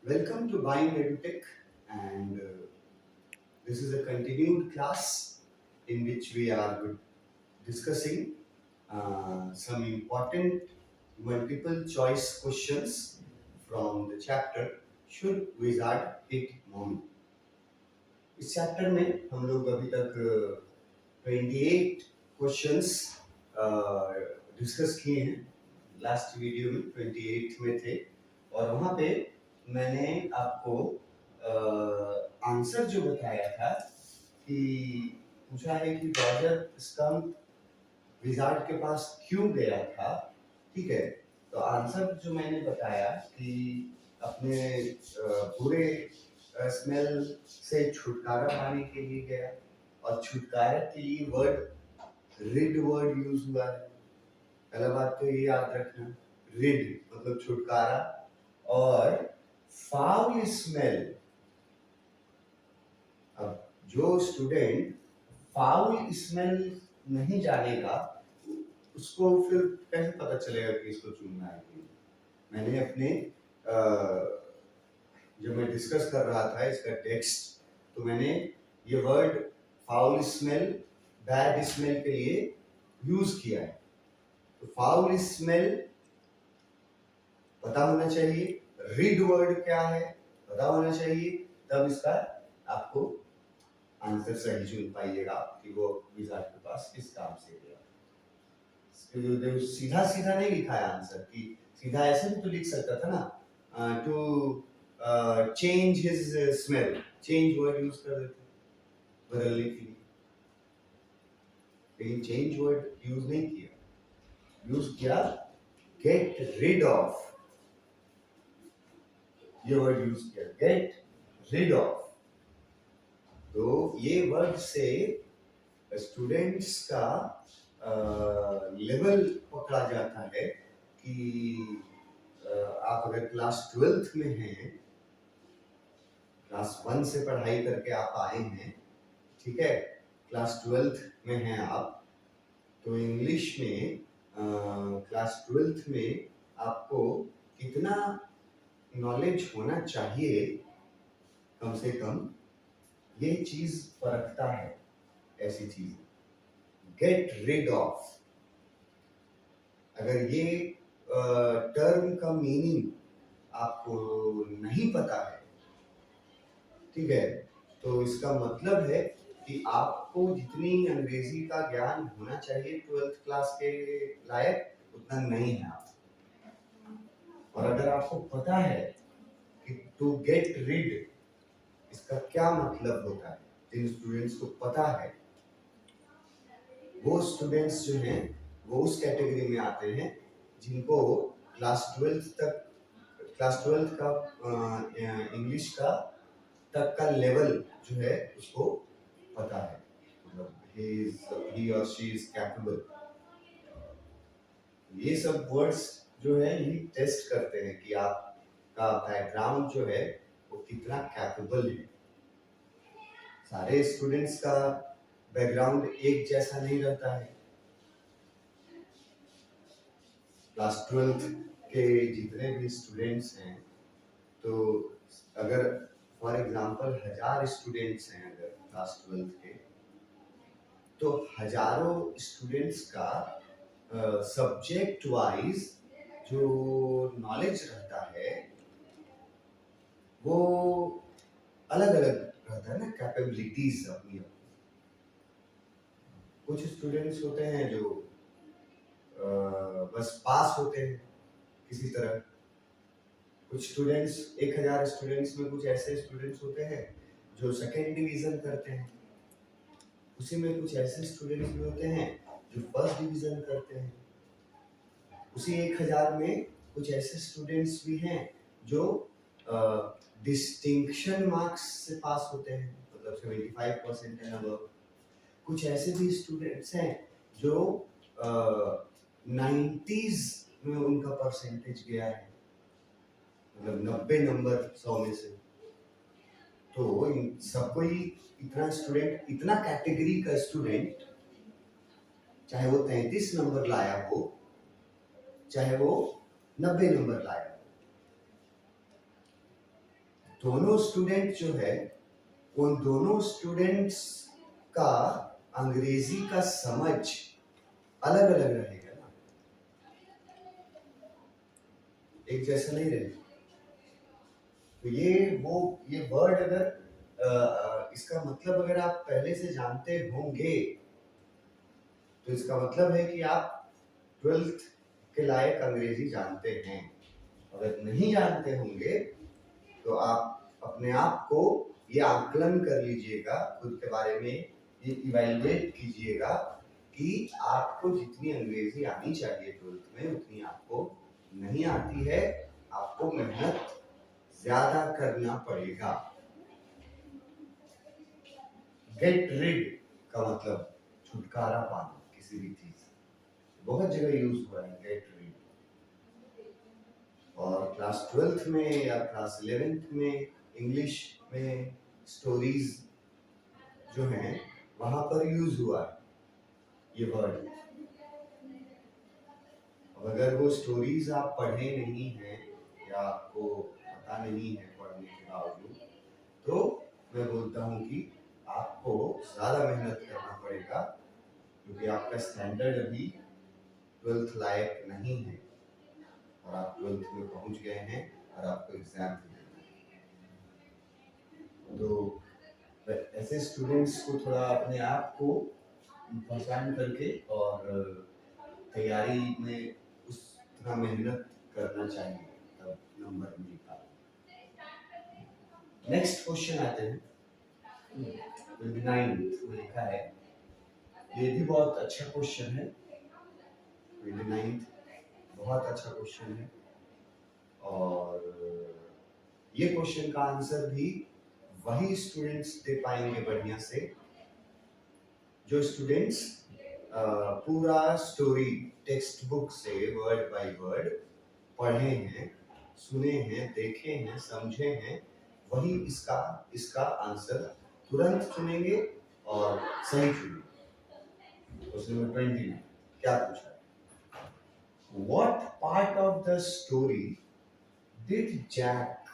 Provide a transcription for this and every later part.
Welcome to Bind EduTech, and this is a continued class in which we are discussing some important multiple choice questions from the chapter Should Wizard Hit Mommy? इस chapter में हम लोग अभी तक 28 questions discuss किए हैं। Last video में 28 में थे और वहाँ पे मैंने आपको आंसर जो बताया था कि पूछा है कि रॉजर स्कम्प विजार्ड के पास क्यों गया था। ठीक है, तो आंसर जो मैंने बताया कि अपने बुरे स्मेल से छुटकारा पाने के लिए गया और छुटकारा के लिए रिड वर्ड यूज हुआ है। पहला बात तो ये याद रखना, रिड मतलब छुटकारा और फाउल स्मेल। अब जो स्टूडेंट फाउल स्मेल नहीं जानेगा उसको फिर कैसे पता चलेगा कि इसको चुनना है कि नहीं। मैंने अपने जब मैं डिस्कस कर रहा था इसका टेक्स्ट तो मैंने ये word foul smell bad smell के लिए यूज किया है। तो फाउल स्मेल पता होना चाहिए, रीड वर्ड क्या है पता होना चाहिए, तब इसका आपको आंसर सही चुन पाइएगा कि वो विजार्ड के पास किस काम से गया। सीधा सीधा नहीं लिखा है आंसर कि सीधा ऐसे भी तो लिख सकता था ना, to change his smell, change word use कर देते बदलने के लिए, लेकिन चेंज वर्ड यूज नहीं किया, यूज किया गेट रिड ऑफ, ये वर्ड यूज किया गेट रिड ऑफ। तो ये वर्ड से स्टूडेंट्स का लेवल पकड़ा जाता है कि आप अगर क्लास 12th में हैं, क्लास 1 से पढ़ाई करके आप आए हैं, ठीक है, क्लास 12th में हैं आप, तो इंग्लिश में क्लास 12th में आपको कितना नॉलेज होना चाहिए कम से कम, ये चीज परखता है। ऐसी चीज गेट रिड ऑफ, अगर ये टर्म का मीनिंग आपको नहीं पता है, ठीक है, तो इसका मतलब है कि आपको जितनी अंग्रेजी का ज्ञान होना चाहिए 12th क्लास के लायक उतना नहीं है आप। और अगर आपको पता है कि टू गेट रिड इसका क्या मतलब होता है, जिन स्टूडेंट्स को पता है वो स्टूडेंट्स जो हैं वो उस कैटेगरी में आते हैं जिनको क्लास 12th का इंग्लिश का तक का लेवल जो है उसको पता है, मतलब he or she is capable। ये सब वर्ड्स जो है ये टेस्ट करते हैं कि आपका बैकग्राउंड जो है वो कितना कैपेबल है। सारे स्टूडेंट्स का बैकग्राउंड एक जैसा नहीं रहता है। क्लास 12th के जितने भी स्टूडेंट्स हैं, तो अगर फॉर एग्जांपल 1000 स्टूडेंट्स हैं अगर क्लास 12th के, तो हजारों स्टूडेंट्स का सब्जेक्ट वाइज जो नॉलेज रहता है वो अलग अलग रहता है ना, कैपेबिलिटीज अपनी। कुछ स्टूडेंट्स होते हैं जो बस पास होते हैं किसी तरह, कुछ स्टूडेंट्स 1000 स्टूडेंट्स में कुछ ऐसे स्टूडेंट्स होते हैं जो सेकेंड डिवीजन करते हैं, उसी में कुछ ऐसे स्टूडेंट्स भी होते हैं जो फर्स्ट डिवीजन करते हैं, उसी 1000 में कुछ ऐसे स्टूडेंट्स भी हैं जो डिस्टिंक्शन मार्क्स से पास होते हैं, मतलब 75% एंड अबव। कुछ ऐसे भी स्टूडेंट्स हैं जो 90s में उनका परसेंटेज गया है, मतलब 90 नंबर 100 में से। तो इन सबको ही इतना स्टूडेंट, इतना कैटेगरी का स्टूडेंट, चाहे वो 33 नंबर लाया हो चाहे वो 90 नंबर लाया हो, दोनों स्टूडेंट जो है, उन दोनों स्टूडेंट्स का अंग्रेजी का समझ अलग अलग रहेगा ना, एक जैसा नहीं रहेगा। तो ये वर्ड अगर इसका मतलब अगर आप पहले से जानते होंगे तो इसका मतलब है कि आप 12th के लायक अंग्रेजी जानते हैं। अगर नहीं जानते होंगे तो आप अपने आप को ये आकलन कर लीजिएगा, खुद के बारे में ये इवैल्यूएट कीजिएगा कि आपको जितनी अंग्रेजी आनी चाहिए 12th में उतनी आपको नहीं आती है, आपको मेहनत ज्यादा करना पड़ेगा। गेट रिड का मतलब छुटकारा पाना किसी भी चीज से, बहुत जगह यूज हुआ है गेट रिड। और क्लास 12th में या क्लास 11th में इंग्लिश में स्टोरीज जो हैं वहां पर यूज हुआ है ये वर्ड। अब अगर वो स्टोरीज आप पढ़े नहीं हैं या आपको पता नहीं है पढ़ने के बावजूद, तो मैं बोलता हूँ कि आपको ज़्यादा मेहनत करना पड़ेगा, क्योंकि आपका स्टैंडर्ड अभी 12th लायक नहीं है और आप 12th में पहुँच गए हैं और आपको एग्जाम देना है। तो ऐसे स्टूडेंट्स को थोड़ा अपने आप को पहचान करके और तैयारी में उस तरह मेहनत करना चाहिए, तब नंबर मिलता है। नेक्स्ट क्वेश्चन आते हैं। 29th में लिखा है, ये भी बहुत अच्छा क्वेश्चन है। 29th बहुत अच्छा क्वेश्चन है और ये क्वेश्चन का आंसर भी वही स्टूडेंट्स दे पाएंगे बढ़िया से जो स्टूडेंट्स पूरा स्टोरी टेक्स्ट बुक से वर्ड बाय वर्ड पढ़े हैं, सुने हैं, देखे हैं, समझे हैं, वही इसका आंसर तुरंत चुनेंगे और सही चुनेंगे। क्वेश्चन नंबर 20 में क्या पूछा है? What part of the story did Jack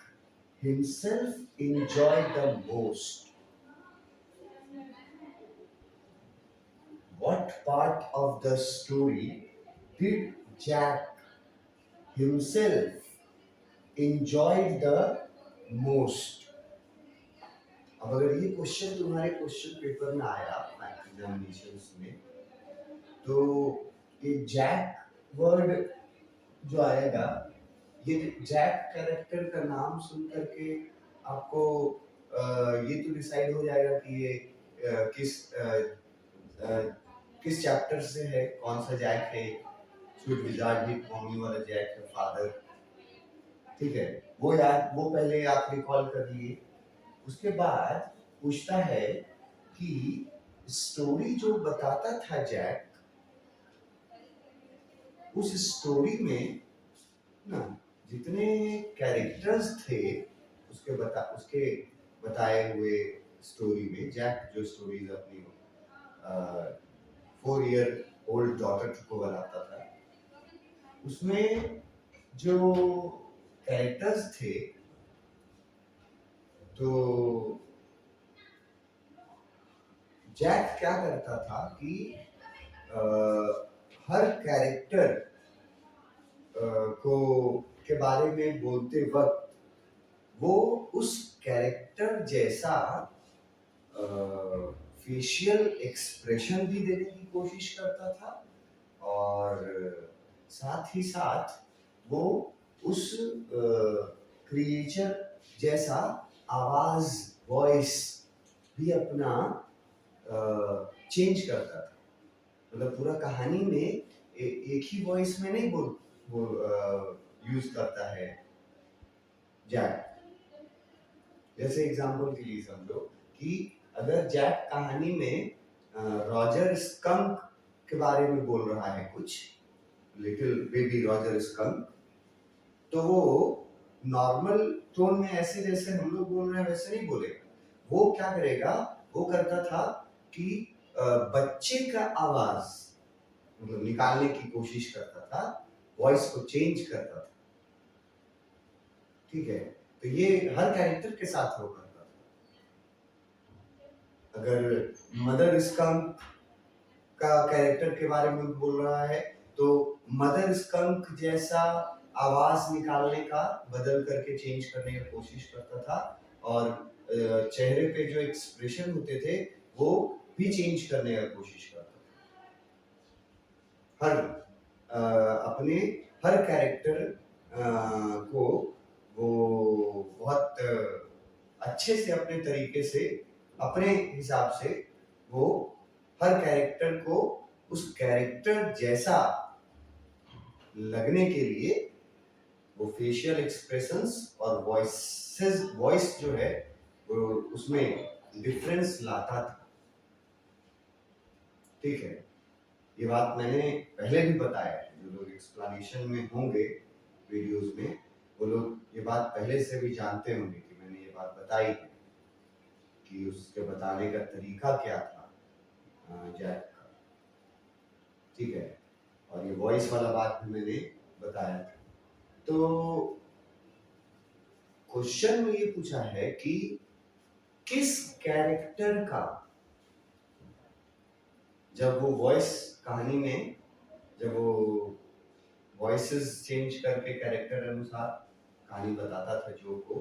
himself enjoy the most? What part of the story did Jack himself enjoy the most? अब अगर ये क्वेश्चन तुम्हारे क्वेश्चन पेपर में आया एग्जामिनेशंस में, तो ये जैक वर्ड जो आएगा, ये जैक कैरेक्टर का नाम सुन करके आपको ये तो डिसाइड हो जाएगा कि ये किस चैप्टर से है, कौन सा जैक है। स्वीट विजार्ड ही मम्मी वाला जैक है, फादर, ठीक है, वो पहले आप रिकॉल कर लिए। उसके बाद पूछता है कि स्टोरी जो बताता था जैक, उस स्टोरी में ना जितने कैरेक्टर्स थे उसके बताए हुए स्टोरी में, जैक जो स्टोरीज अपनी 4 ईयर ओल्ड डॉटर को बनाता था, उसमें जो कैरेक्टर्स थे, तो जैक क्या करता था कि हर कैरेक्टर को के बारे में बोलते वक्त वो उस कैरेक्टर जैसा फेशियल एक्सप्रेशन भी देने की कोशिश करता था और साथ ही साथ वो उस क्रिएचर जैसा आवाज, वॉइस भी अपना चेंज करता था। मतलब पूरा कहानी में एक ही वॉइस में नहीं यूज करता है जैक। जैसे एग्जांपल के लिए समझो कि अगर जैक कहानी में रॉजर स्कंक के बारे में बोल रहा है कुछ, लिटिल बेबी रॉजर स्कंक, तो वो नॉर्मल टोन में ऐसे जैसे हम लोग बोल रहे हैं वैसे नहीं बोलेगा। वो क्या करेगा, वो करता था कि बच्चे का आवाज मतलब निकालने की कोशिश करता था, वॉइस को चेंज करता था, ठीक है। तो ये हर कैरेक्टर के साथ हो करता था। अगर मदर स्कंक का कैरेक्टर के बारे में बोल रहा है तो मदर स्कंक जैसा आवाज निकालने का बदल करके चेंज करने की कोशिश करता था, और चेहरे पे जो एक्सप्रेशन होते थे वो भी चेंज करने का कोशिश करता था। अपने हर कैरेक्टर को वो बहुत अच्छे से अपने तरीके से अपने हिसाब से वो हर कैरेक्टर को उस कैरेक्टर जैसा लगने के लिए वो फेशियल एक्सप्रेशंस और वॉइस जो है वो उसमें डिफरेंस लाता था। ठीक है, ये बात मैंने पहले भी बताया है, जो लोग एक्सप्लेनेशन में होंगे वीडियोस में वो लोग ये बात पहले से भी जानते होंगे कि मैंने ये बात बताई है कि उसके बताने का तरीका क्या था जैक का। ठीक है, और ये वॉइस वाला बात भी मैंने बताया था। तो क्वेश्चन में ये पूछा है कि किस कैरेक्टर का जब वो वॉइस कहानी में जब वो वॉइसेस चेंज करके कैरेक्टर अनुसार कहानी बताता था जो को,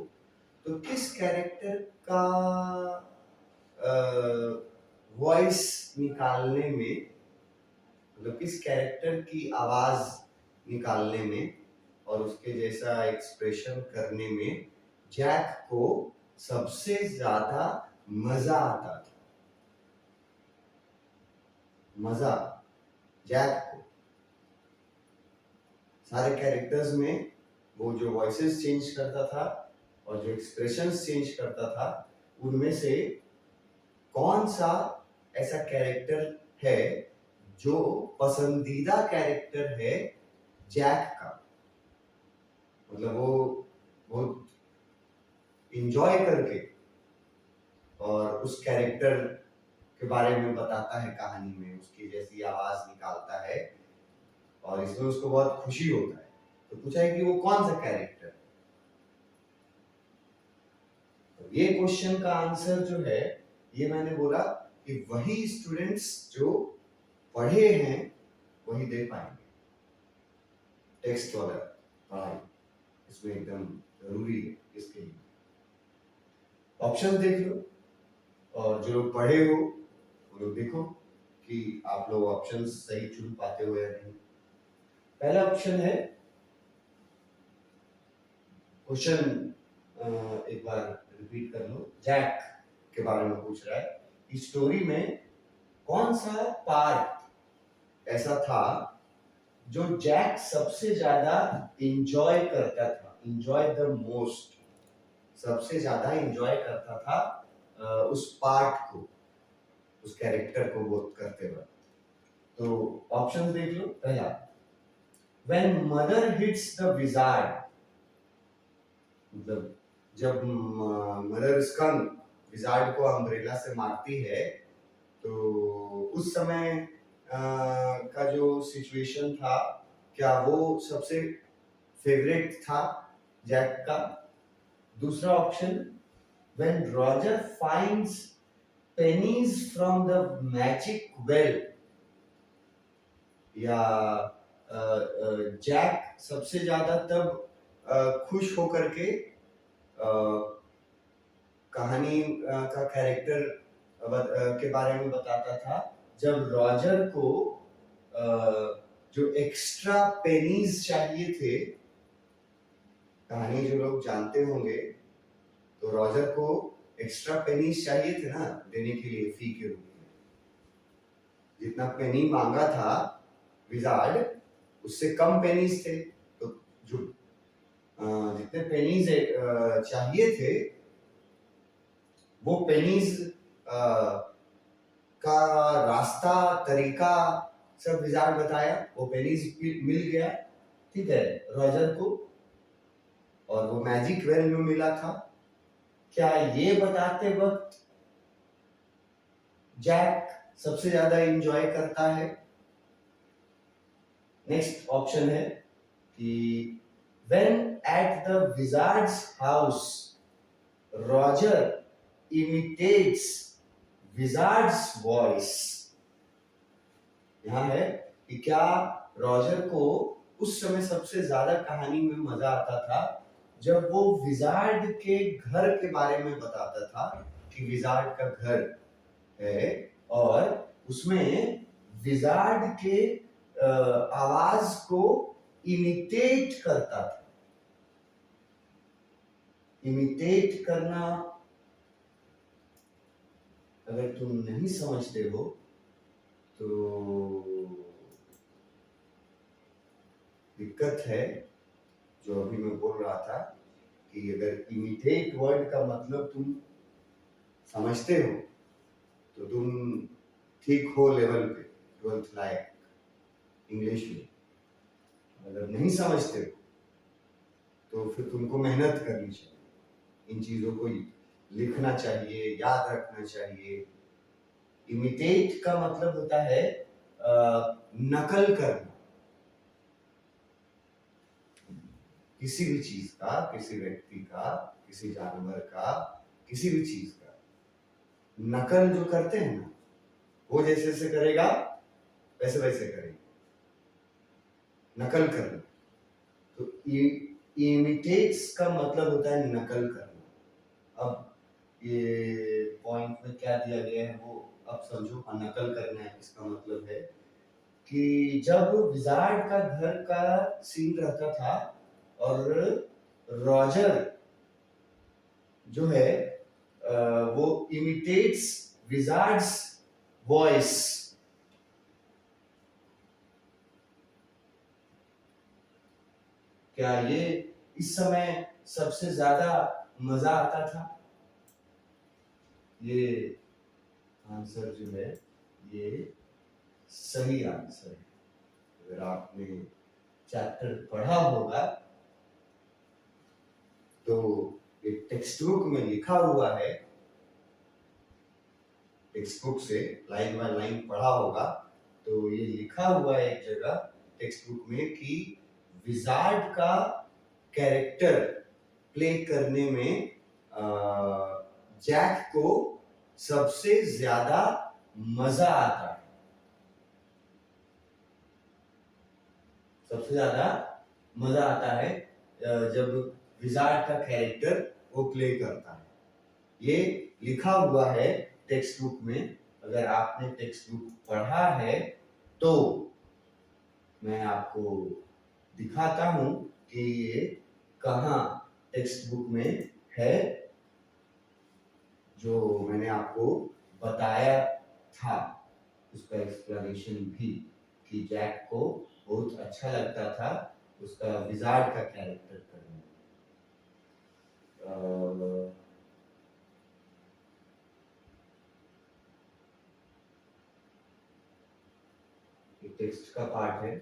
तो किस कैरेक्टर का वॉइस निकालने में, मतलब किस कैरेक्टर की आवाज निकालने में और उसके जैसा एक्सप्रेशन करने में जैक को सबसे ज्यादा मजा आता था। मजा जैक को सारे कैरेक्टर्स में वो जो वॉइसेस चेंज करता था और जो एक्सप्रेशंस चेंज करता था उनमें से कौन सा ऐसा कैरेक्टर है जो पसंदीदा कैरेक्टर है जैक का, मतलब वो बहुत इंजॉय करके और उस कैरेक्टर के बारे में बताता है कहानी में, उसकी जैसी आवाज निकालता है और इसमें उसको बहुत खुशी होता है। तो पूछा है कि वो कौन सा कैरेक्टर है। तो ये क्वेश्चन का आंसर जो है ये मैंने बोला कि वही स्टूडेंट्स जो पढ़े हैं वही दे पाएंगे। टेक्स्ट वाला पढ़ाई इसमें एकदम जरूरी है इसके लिए। ऑप्शन देख लो और जो लोग पढ़े हो वो लोग देखो कि आप लोग ऑप्शन सही चुन पाते हो या नहीं। पहला ऑप्शन है क्वेश्चन, एक बार रिपीट कर लो। जैक के बारे में पूछ रहा है इस स्टोरी में कौन सा पार्ट ऐसा था जो जैक सबसे ज्यादा इंजॉय करता था, इंजॉय द मोस्ट, सबसे ज्यादा इंजॉय करता था उस पार्ट को, उस कैरेक्टर को बोध करते वक्त। तो ऑप्शन देख लो। पहला, when mother hits the wizard, मतलब जब मदर स्कंक विजार्ड को अम्ब्रेला से मारती है तो उस समय का जो सिचुएशन था क्या वो सबसे फेवरेट था जैक का। दूसरा option, when Roger finds pennies from the magic well, या जैक सबसे ज्यादा तब खुश होकर के कहानी का कैरेक्टर के बारे में बताता था जब रॉजर को जो एक्स्ट्रा पेनीज चाहिए थे। कहानी जो लोग जानते होंगे तो रॉजर को एक्स्ट्रा पेनीज चाहिए थे ना देने के लिए फी के रूप में। जितना पेनी मांगा था विजार्ड उससे कम पेनीज थे, तो जो जितने पेनीज चाहिए थे वो पेनीज का रास्ता तरीका सब विजार्ड बताया, वो पेनीज मिल गया। ठीक है, रॉजर को, और वो मैजिक वेल में मिला था। क्या ये बताते वक्त जैक सबसे ज्यादा एंजॉय करता है? नेक्स्ट ऑप्शन है कि When at the wizard's house, Roger imitates wizard's voice. यहाँ है कि क्या रॉजर को उस समय सबसे ज्यादा कहानी में मजा आता था जब वो विजार्ड के घर के बारे में बताता था कि विजार्ड का घर है और उसमें विजार्ड के आवाज को इमिटेट करता था। इमिटेट करना अगर तुम नहीं समझते हो तो दिक्कत है। जो अभी मैं बोल रहा था कि अगर इमिटेट वर्ड का मतलब तुम समझते हो तो तुम ठीक हो लेवल पे, ट्वेल्थ लायक इंग्लिश में। अगर नहीं समझते हो तो फिर तुमको मेहनत करनी चाहिए, इन चीजों को लिखना चाहिए, याद रखना चाहिए। इमिटेट का मतलब होता है नकल करना, किसी भी चीज का, किसी व्यक्ति का, किसी जानवर का, किसी भी चीज का नकल जो करते हैं ना, वो जैसे जैसे करेगा वैसे वैसे करेगा, नकल करना। तो इमिटेट्स का मतलब होता है नकल करना। अब ये पॉइंट में क्या दिया गया है वो अब समझो। नकल करना है इसका मतलब है कि जब विजार्ड का घर का सीन रहता था और रॉजर जो है वो इमिटेट्स विजार्ड्स वॉइस। क्या ये इस समय सबसे ज्यादा मजा आता था? ये आंसर जो है ये सही आंसर है। अगर आपने चैप्टर पढ़ा होगा तो एक टेक्स्ट बुक में लिखा हुआ है, टेक्स्ट बुक से लाइन बाय लाइन पढ़ा होगा तो ये लिखा हुआ है एक जगह टेक्स्ट बुक में कि विजार्ड का कैरेक्टर प्ले करने में जैक को सबसे ज्यादा मजा आता है। सबसे ज्यादा मजा आता है जब विजार्ड का कैरेक्टर वो प्ले करता है। ये लिखा हुआ है टेक्स्ट बुक में। अगर आपने टेक्स्ट बुक पढ़ा है तो मैं आपको दिखाता हूं कि ये कहाँ टेक्स्ट बुक में है जो मैंने आपको बताया था, उसका एक्सप्लेनेशन भी कि जैक को बहुत अच्छा लगता था उसका विजार्ड का कैरेक्टर करने में। टेक्स्ट का पार्ट है।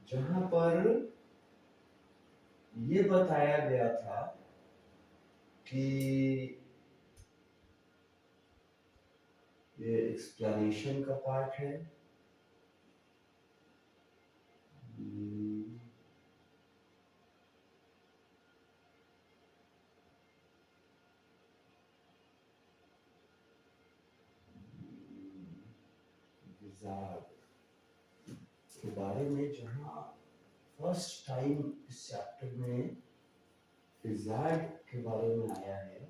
जहां पर ये बताया गया था कि ये एक्सप्लेनेशन का पार्ट है। के बारे में जहां फर्स्ट टाइम इस चैप्टर में विजार्ड के बारे में आया है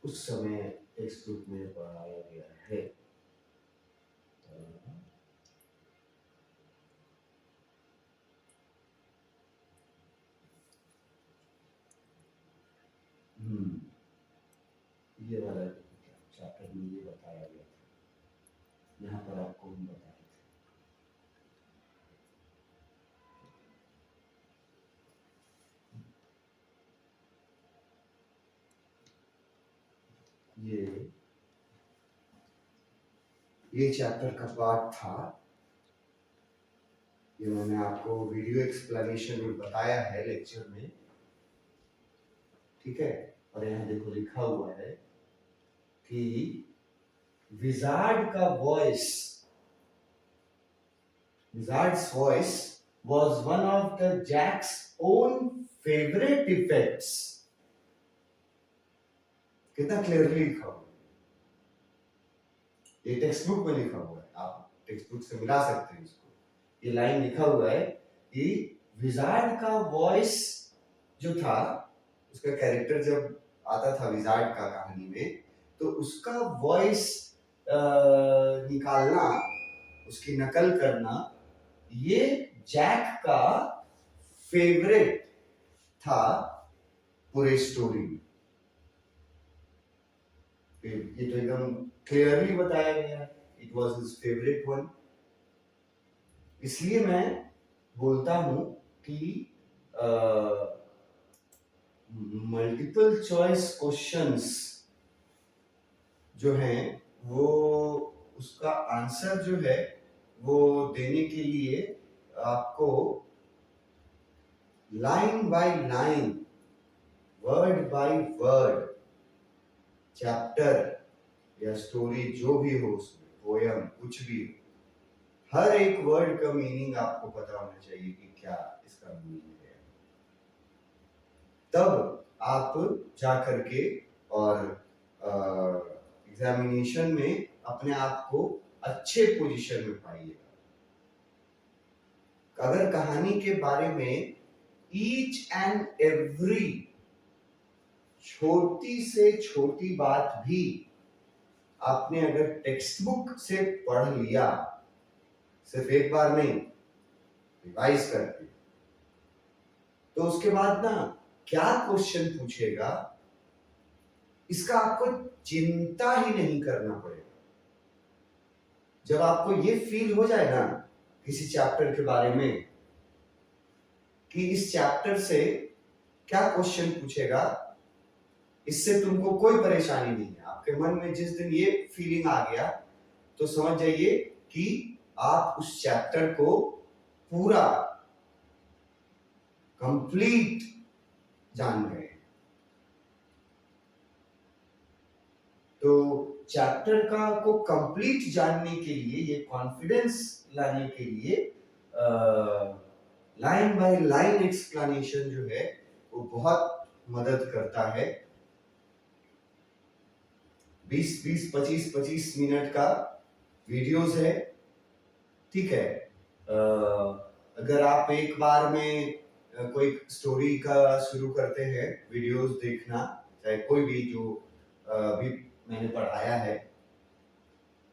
उस समय टेक्स्ट बुक में पढ़ाया गया है। ये वाला चैप्टर में ये बताया गया था, यहाँ पर आपको हम बताए थे। ये चैप्टर का पार्ट था। ये मैंने आपको वीडियो एक्सप्लेनेशन में बताया है लेक्चर में, ठीक है। और यहाँ देखो लिखा हुआ है कि विजार्ड का voice, Wizards voice was one of the Jack's own favorite effects. कितना क्लियरली लिखा हुआ है, ये टेक्स्ट बुक में लिखा हुआ है, आप टेक्स्ट बुक से मिला सकते हैं इसको। ये लाइन लिखा हुआ है कि विजार्ड का वॉइस जो था, उसका कैरेक्टर जब आता था विजार्ड का कहानी में, तो उसका वॉइस निकालना, उसकी नकल करना, ये जैक का फेवरेट था पूरे स्टोरी में। ये तो एकदम क्लियरली बताया गया है, it was his favourite one. इसलिए मैं बोलता हूं कि मल्टीपल चॉइस क्वेश्चंस जो हैं वो, उसका आंसर जो है वो देने के लिए आपको line by line, word by word, chapter या स्टोरी जो भी हो, उसमें पोयम कुछ भी हो, हर एक वर्ड का मीनिंग आपको पता होना चाहिए कि क्या इसका मीनिंग है। तब आप जा करके और एग्जामिनेशन में अपने आप को अच्छे पोजीशन में पाइएगा। अगर कहानी के बारे में ईच एंड एवरी छोटी से छोटी बात भी आपने अगर टेक्स्ट बुक से पढ़ लिया, सिर्फ एक बार नहीं, रिवाइज करके, तो उसके बाद ना क्या क्वेश्चन पूछेगा इसका आपको चिंता ही नहीं करना पड़ेगा। जब आपको ये फील हो जाए ना किसी चैप्टर के बारे में कि इस चैप्टर से क्या क्वेश्चन पूछेगा, इससे तुमको कोई परेशानी नहीं है। आपके मन में जिस दिन ये फीलिंग आ गया तो समझ जाइए कि आप उस चैप्टर को पूरा कंप्लीट जान गए। तो चैप्टर का को कंप्लीट जानने के लिए, ये कॉन्फिडेंस लाने के लिए लाइन बाय लाइन एक्सप्लेनेशन जो है वो बहुत मदद करता है। 20-20, 25-25 मिनट का वीडियोस है, ठीक है। अगर आप एक बार में कोई स्टोरी का शुरू करते हैं वीडियोस देखना, चाहे कोई भी जो भी मैंने पढ़ाया है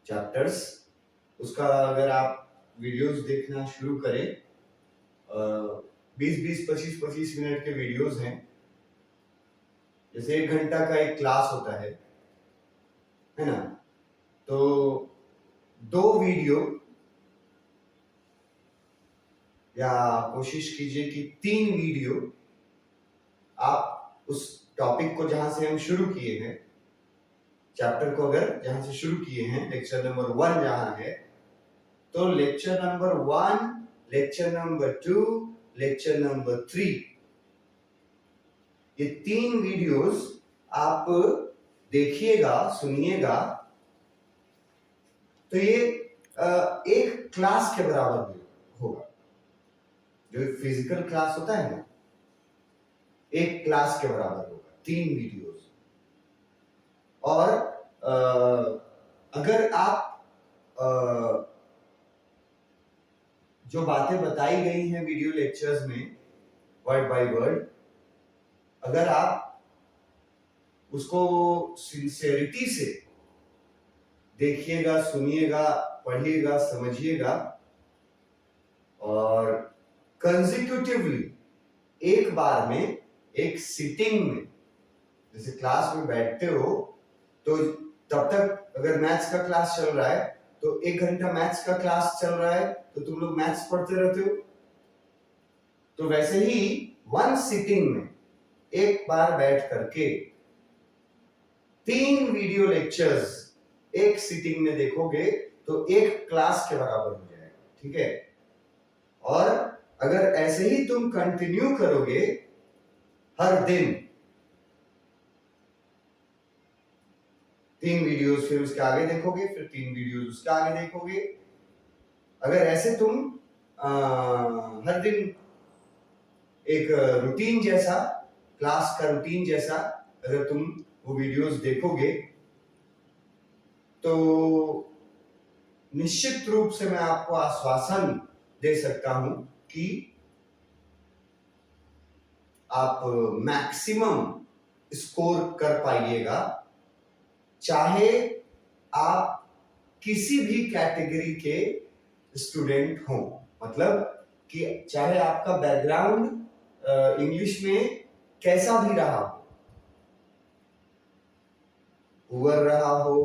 चैप्टर्स, उसका अगर आप वीडियोस देखना शुरू करें, 20-20, 25-25 मिनट के वीडियोस हैं। जैसे 1 घंटा का एक क्लास होता है ना, तो 2 वीडियो या कोशिश कीजिए कि 3 वीडियो आप उस टॉपिक को जहां से हम शुरू किए हैं, चैप्टर को अगर जहां से शुरू किए हैं, लेक्चर नंबर 1 जहां है, तो lecture number 1, lecture number 2, lecture number 3, ये 3 वीडियोस आप देखिएगा, सुनिएगा, तो ये एक क्लास के बराबर होगा। जो फिजिकल क्लास होता है ना, एक क्लास के बराबर होगा 3 वीडियोस। और अगर आप जो बातें बताई गई हैं वीडियो लेक्चर्स में वर्ड बाय वर्ड, अगर आप उसको सिंसेरिटी से देखिएगा, सुनिएगा, पढ़िएगा, समझिएगा, और कंसेक्यूटिवली एक बार में, एक सिटिंग में, जैसे क्लास में बैठते हो तो तब तक अगर मैथ्स का क्लास चल रहा है तो 1 घंटा मैथ्स का क्लास चल रहा है तो तुम लोग मैथ्स पढ़ते रहते हो, तो वैसे ही 1 सिटिंग में एक बार बैठ करके 3 वीडियो लेक्चर्स एक सिटिंग में देखोगे तो एक क्लास के बराबर हो जाएगा, ठीक है। और अगर ऐसे ही तुम कंटिन्यू करोगे हर दिन, 3 वीडियोस फिर उसके आगे देखोगे, फिर 3 वीडियोस उसके आगे देखोगे। अगर ऐसे तुम हर दिन एक रूटीन जैसा, क्लास का रूटीन जैसा अगर तुम वो वीडियोस देखोगे तो निश्चित रूप से मैं आपको आश्वासन दे सकता हूं कि आप मैक्सिमम स्कोर कर पाइएगा, चाहे आप किसी भी कैटेगरी के स्टूडेंट हो। मतलब कि चाहे आपका बैकग्राउंड इंग्लिश में कैसा भी रहा हो, पुअर रहा हो,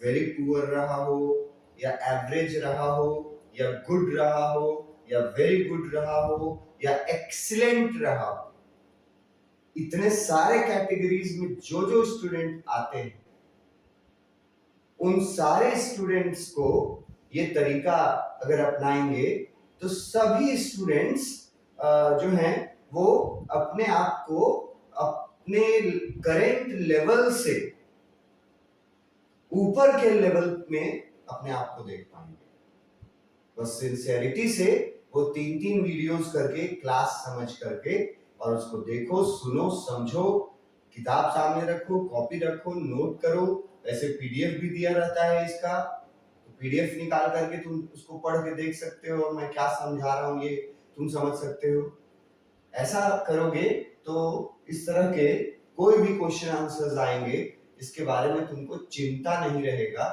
वेरी पुअर रहा हो, या एवरेज रहा हो, या गुड रहा हो, या वेरी गुड रहा हो, या एक्सीलेंट रहा हो, इतने सारे कैटेगरीज में जो जो स्टूडेंट आते हैं उन सारे स्टूडेंट्स को ये तरीका अगर अपनाएंगे तो सभी स्टूडेंट्स जो हैं वो अपने आप को अपने करेंट लेवल से ऊपर के लेवल में अपने आप को देख पाएंगे। बस सिंसियरिटी से वो 3-3 वीडियोस करके, क्लास समझ करके, और उसको देखो, सुनो, समझो, किताब सामने रखो, कॉपी रखो, नोट करो। वैसे पीडीएफ भी दिया रहता है इसका, तो पीडीएफ निकाल करके तुम उसको पढ़ के देख सकते हो और मैं क्या समझा रहा हूँ ये तुम समझ सकते हो। ऐसा करोगे तो इस तरह के कोई भी क्वेश्चन आंसर्स आएंगे, इसके बारे में तुमको चिंता नहीं रहेगा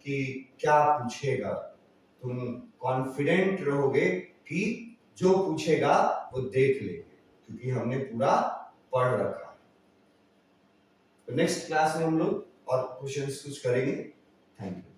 कि क्या पूछेगा। तुम कॉन्फिडेंट रहोगे कि जो पूछेगा वो देख लेंगे, क्योंकि हमने पूरा पढ़ रखा है। तो नेक्स्ट क्लास में हम लोग और क्वेश्चंस कुछ करेंगे। Thank you.